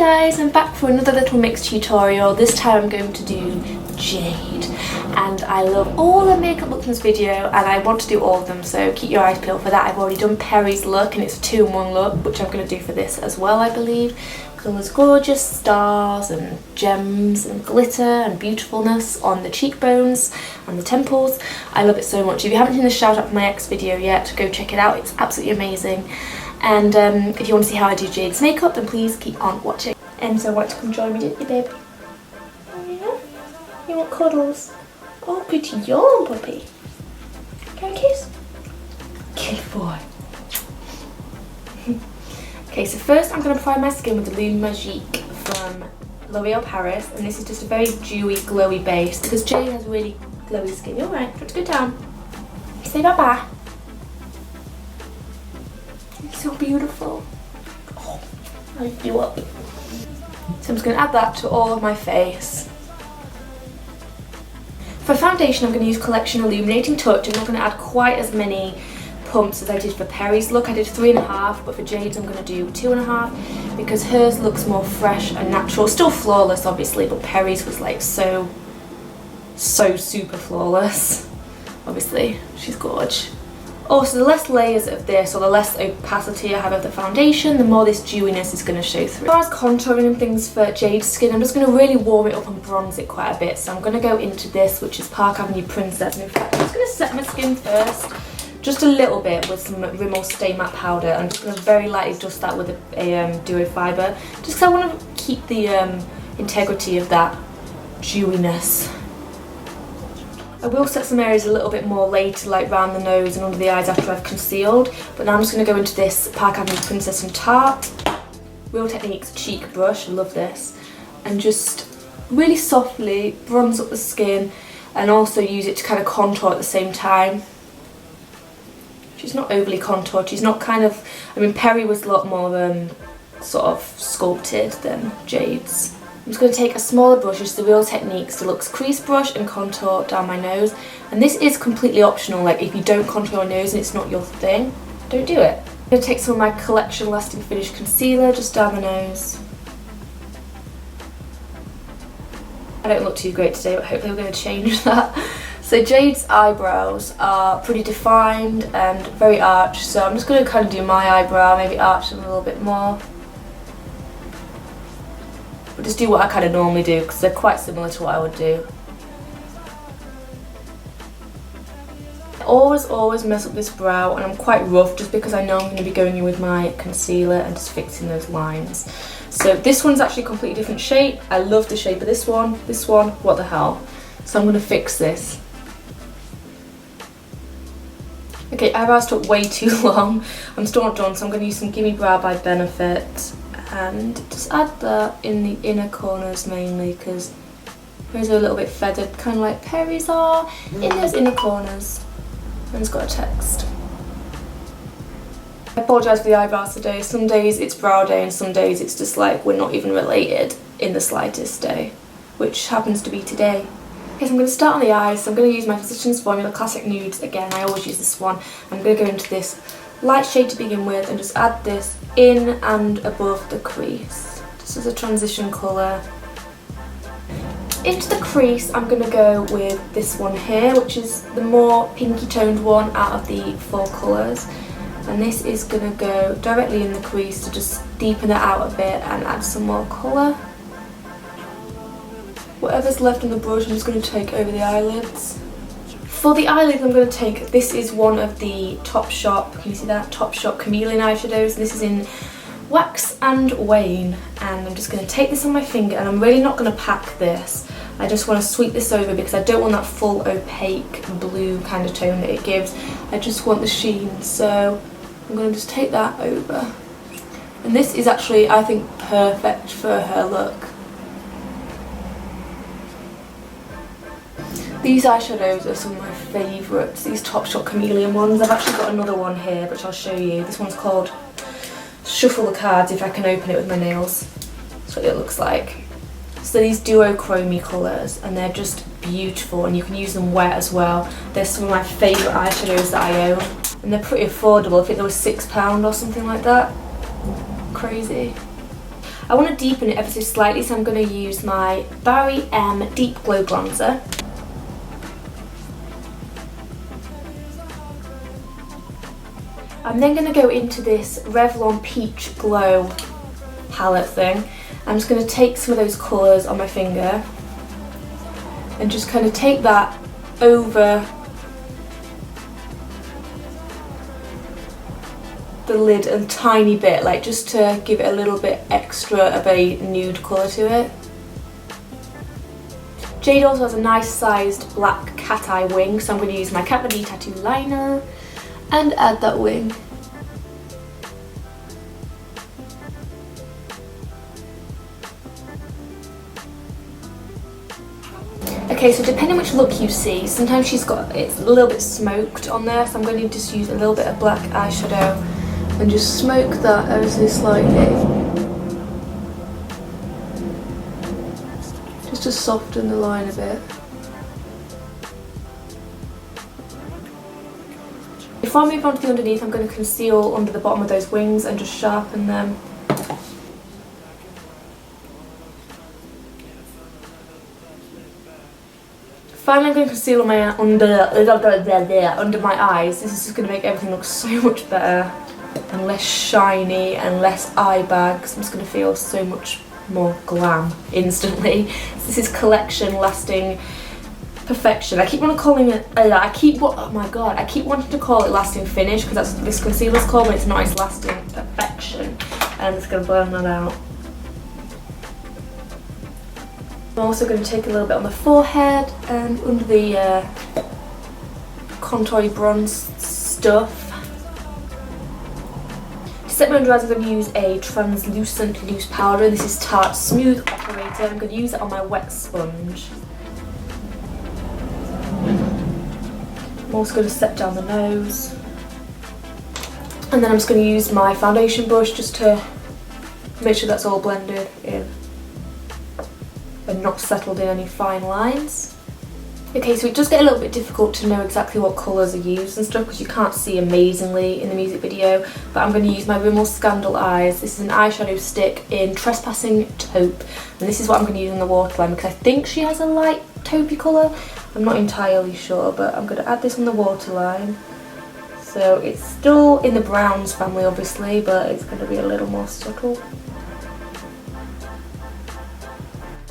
guys, I'm back for another little mix tutorial. This time I'm going to do Jade, and I love all the makeup looks in this video and I want to do all of them, so keep your eyes peeled for that. I've already done Perry's look and it's a 2-in-1 look, which I'm going to do for this as well, I believe. Because there's gorgeous stars and gems and glitter and beautifulness on the cheekbones and the temples. I love it so much. If you haven't seen the shout out for my ex video yet, go check it out, it's absolutely amazing. And if you want to see how I do Jade's makeup, then please keep on watching. And so I want to come join me, didn't you, babe? Oh yeah? You want cuddles? Oh, pretty yawn, puppy. Can I kiss? Good boy. Okay, so first I'm going to prime my skin with the Lume Magique from L'Oreal Paris. And this is just a very dewy, glowy base because Jade has really glowy skin. You're right, try to go down. Say bye-bye. So beautiful. Oh, I lift you up. So I'm just going to add that to all of my face. For foundation, I'm going to use Collection Illuminating Touch. I'm not going to add quite as many pumps as I did for Perry's look. I did 3.5, but for Jade's I'm going to do 2.5 because hers looks more fresh and natural. Still flawless, obviously, but Perry's was like so super flawless. Obviously, she's gorgeous. Also, the less layers of this, or the less opacity I have of the foundation, the more this dewiness is going to show through. As far as contouring and things for Jade's skin, I'm just going to really warm it up and bronze it quite a bit. So I'm going to go into this, which is Park Avenue Princess. And in fact, I'm just going to set my skin first, just a little bit with some Rimmel Stay Matte Powder. I'm just going to very lightly dust that with a duo fibre, just because I want to keep the integrity of that dewiness. I will set some areas a little bit more later, like round the nose and under the eyes after I've concealed. But now I'm just going to go into this Park Avenue Princess and Tarte Real Techniques cheek brush, I love this, and just really softly bronze up the skin and also use it to kind of contour at the same time. She's not overly contoured, she's not kind of, I mean Perry was a lot more sort of sculpted than Jade's. I'm just going to take a smaller brush, just the Real Techniques Deluxe Crease Brush, and contour down my nose. And this is completely optional, like if you don't contour your nose and it's not your thing, don't do it. I'm going to take some of my Collection Lasting Finish Concealer just down the nose. I don't look too great today, but hopefully we're going to change that. So Jade's eyebrows are pretty defined and very arched, so I'm just going to kind of do my eyebrow, maybe arch them a little bit more. But just do what I kind of normally do because they're quite similar to what I would do. I always mess up this brow, and I'm quite rough just because I know I'm going to be going in with my concealer and just fixing those lines. So this one's actually a completely different shape. I love the shape of this one, what the hell. So I'm going to fix this. Okay, eyebrows took way too long. I'm still not done, so I'm going to use some Gimme Brow by Benefit. And just add that in the inner corners mainly because hers are a little bit feathered, kind of like Perry's are, in those inner corners. And it's got a text. I apologise for the eyebrows today. Some days it's brow day and some days it's just like we're not even related in the slightest day, which happens to be today. Okay, so I'm going to start on the eyes. So I'm going to use my Physicians Formula Classic Nudes again. I always use this one. I'm going to go into this light shade to begin with and just add this in and above the crease, just as a transition colour. Into the crease I'm going to go with this one here, which is the more pinky toned one out of the 4 colours, and this is going to go directly in the crease to just deepen it out a bit and add some more colour. Whatever's left on the brush I'm just going to take over the eyelids. For the eyelids I'm going to take, this is one of the Topshop, can you see that? Topshop Chameleon eyeshadows. This is in Wax and Wane, and I'm just going to take this on my finger, and I'm really not going to pack this. I just want to sweep this over because I don't want that full opaque blue kind of tone that it gives. I just want the sheen, so I'm going to just take that over. And this is actually, I think, perfect for her look. These eyeshadows are some of my favourites, these Topshop Chameleon ones. I've actually got another one here which I'll show you. This one's called Shuffle the Cards, if I can open it with my nails. That's what it looks like. So these duochrome colours, and they're just beautiful, and you can use them wet as well. They're some of my favourite eyeshadows that I own, and they're pretty affordable. I think they were £6 or something like that. Crazy. I want to deepen it ever so slightly, so I'm going to use my Barry M Deep Glow Bronzer. I'm then going to go into this Revlon Peach Glow palette thing. I'm just going to take some of those colours on my finger and just kind of take that over the lid a tiny bit, like just to give it a little bit extra of a nude colour to it. Jade also has a nice sized black cat eye wing, so I'm going to use my Kat Von D tattoo liner and add that wing. Okay, so depending which look you see, sometimes it's a little bit smoked on there, so I'm going to just use a little bit of black eyeshadow and just smoke that ever so slightly, just to soften the line a bit. Before I move on to the underneath, I'm going to conceal under the bottom of those wings and just sharpen them. Finally, I'm going to conceal my under my eyes. This is just going to make everything look so much better and less shiny and less eye bags. I'm just going to feel so much more glam instantly. So this is Collection Lasting Perfection. I keep wanting to call it. Oh my god! I keep wanting to call it Lasting Finish because that's what this concealer's called, but it's not. It's Lasting Perfection. And I'm just going to blend that out. I'm also going to take a little bit on the forehead and under the contour bronze stuff. To set my under eyes, I'm going to use a translucent loose powder. This is Tarte Smooth Operator. I'm going to use it on my wet sponge. I'm also going to set down the nose. And then I'm just going to use my foundation brush just to make sure that's all blended in and not settled in any fine lines. Okay, so it does get a little bit difficult to know exactly what colours are used and stuff because you can't see amazingly in the music video, but I'm going to use my Rimmel Scandal Eyes. This is an eyeshadow stick in Trespassing Taupe, and this is what I'm going to use on the waterline because I think she has a light taupey colour. I'm not entirely sure, but I'm going to add this on the waterline. So it's still in the browns family obviously, but it's going to be a little more subtle.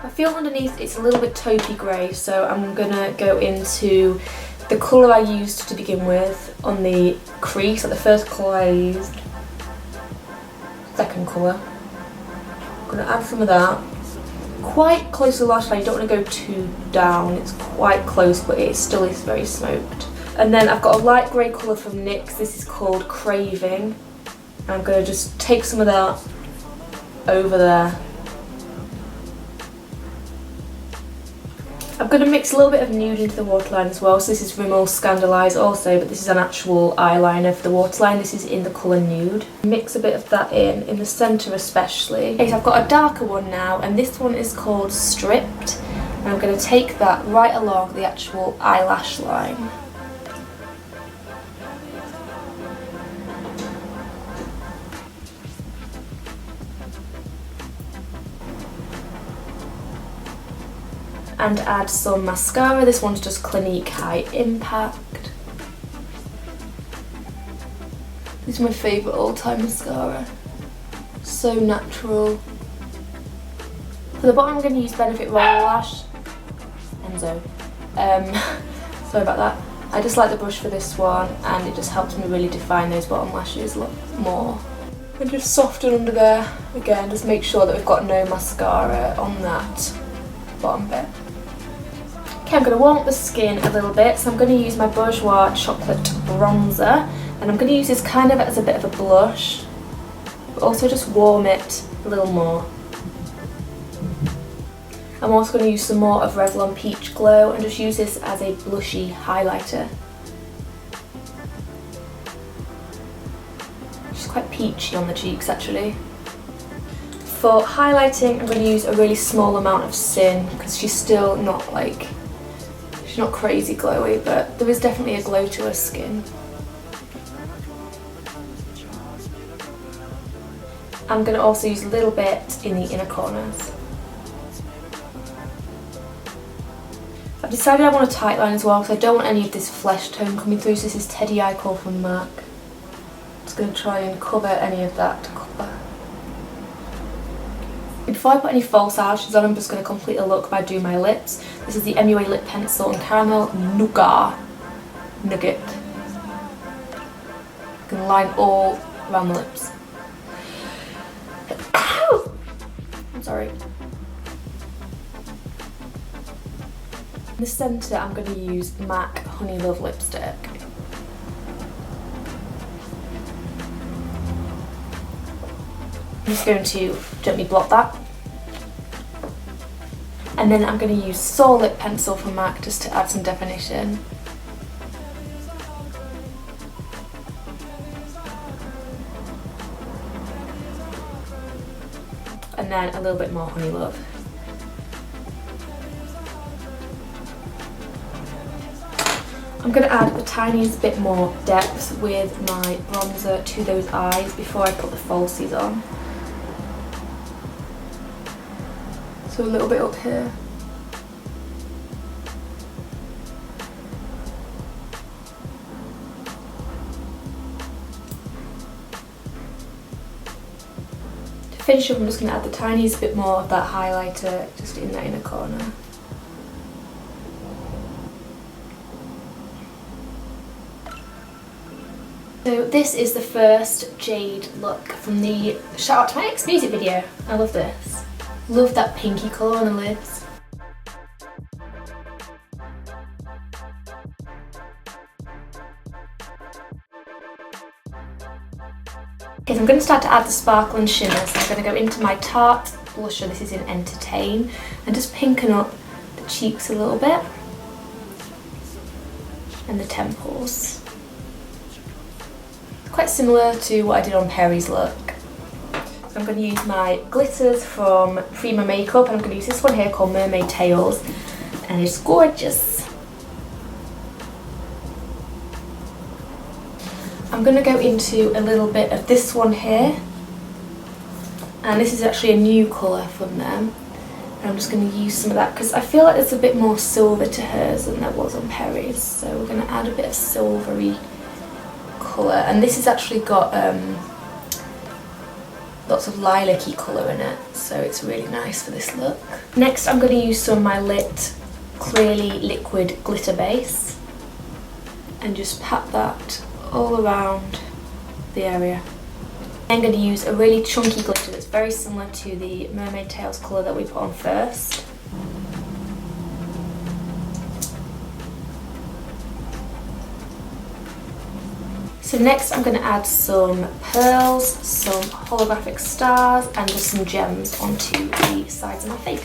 I feel underneath it's a little bit taupey grey, so I'm going to go into the colour I used to begin with on the crease, like the first colour I used, second colour. I'm going to add some of that. Quite close to the lash line, you don't want to go too down, it's quite close but it still is very smoked. And then I've got a light grey colour from NYX, this is called Craving. And I'm going to just take some of that over there. I'm going to mix a little bit of nude into the waterline as well. So this is Rimmel Scandal Eyes also, but this is an actual eyeliner for the waterline. This is in the colour Nude. Mix a bit of that in the centre especially. Okay, so I've got a darker one now, and this one is called Stripped. And I'm going to take that right along the actual eyelash line. And add some mascara. This one's just Clinique High Impact. This is my favourite all-time mascara. So natural. For the bottom I'm going to use Benefit Royal Lash. Enzo. Sorry about that. I just like the brush for this one and it just helps me really define those bottom lashes a lot more. And just soften under there. Again, just make sure that we've got no mascara on that bottom bit. Okay, I'm going to warm up the skin a little bit, so I'm going to use my Bourjois Chocolate Bronzer, and I'm going to use this kind of as a bit of a blush, but also just warm it a little more. I'm also going to use some more of Revlon Peach Glow and just use this as a blushy highlighter. She's quite peachy on the cheeks actually. For highlighting, I'm going to use a really small amount of Sin because she's still not like, she's not crazy glowy, but there is definitely a glow to her skin. I'm going to also use a little bit in the inner corners. I've decided I want a tight line as well because I don't want any of this flesh tone coming through, so this is Teddy Eye Colour from MAC. I'm just going to try and cover any of that colour. Before I put any false eyelashes on, I'm just going to complete the look by doing my lips. This is the MUA Lip Pencil in Caramel Nugget. I'm going to line all around the lips. I'm sorry. In the centre, I'm going to use MAC Honey Love lipstick. I'm just going to gently blot that. And then I'm going to use Soul Lip Pencil from MAC just to add some definition. And then a little bit more Honey Love. I'm going to add the tiniest bit more depth with my bronzer to those eyes before I put the falsies on. So a little bit up here. To finish up, I'm just going to add the tiniest bit more of that highlighter just in that inner corner. So this is the first Jade look from the Shout Out to My Ex music video. I love this. Love that pinky colour on the lids. Okay, so I'm going to start to add the sparkle and shimmer. So I'm going to go into my Tarte blusher, this is in Entertain, and just pinken up the cheeks a little bit. And the temples. Quite similar to what I did on Perry's look. So I'm going to use my glitters from Prima Makeup, and I'm going to use this one here called Mermaid Tails, and it's gorgeous. I'm going to go into a little bit of this one here, and this is actually a new colour from them, and I'm just going to use some of that because I feel like there's a bit more silver to hers than there was on Perry's, so we're going to add a bit of silvery colour, and this has actually got lots of lilac-y colour in it, so it's really nice for this look. Next I'm going to use some of my Lit Clearly Liquid Glitter Base and just pat that all around the area. I'm going to use a really chunky glitter that's very similar to the Mermaid Tails colour that we put on first. So next I'm going to add some pearls, some holographic stars and just some gems onto the sides of my face.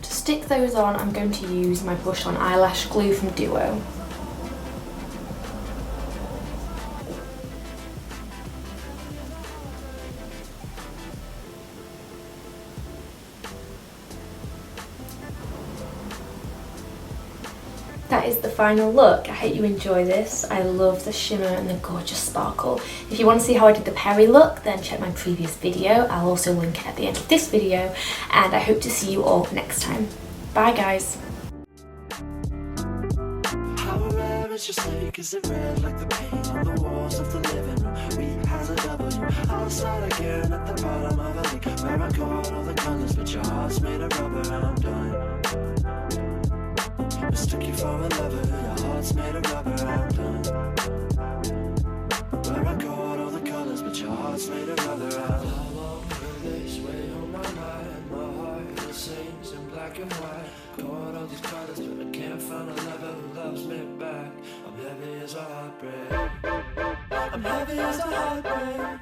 To stick those on, I'm going to use my brush on eyelash glue from Duo. That is the final look. I hope you enjoy this. I love the shimmer and the gorgeous sparkle. If you want to see how I did the Perry look, then check my previous video. I'll also link it at the end of this video, and I hope to see you all next time. Bye guys. It's just like, is it red like the paint on the walls of the living room? We has a W outside again at the bottom of a lake where I got all the colors, but your heart's made of rubber and I'm done. Mistook you for a lover, your heart's made of rubber and I'm done. Where I got all the colors, but your heart's made of rubber and I'm done. How long will this weigh on my mind? My heart sings in black and white. Got all these colors, but I can't find a lover who loves me back. I'm heavy as a heartbreak. I'm heavy as a heartbreak.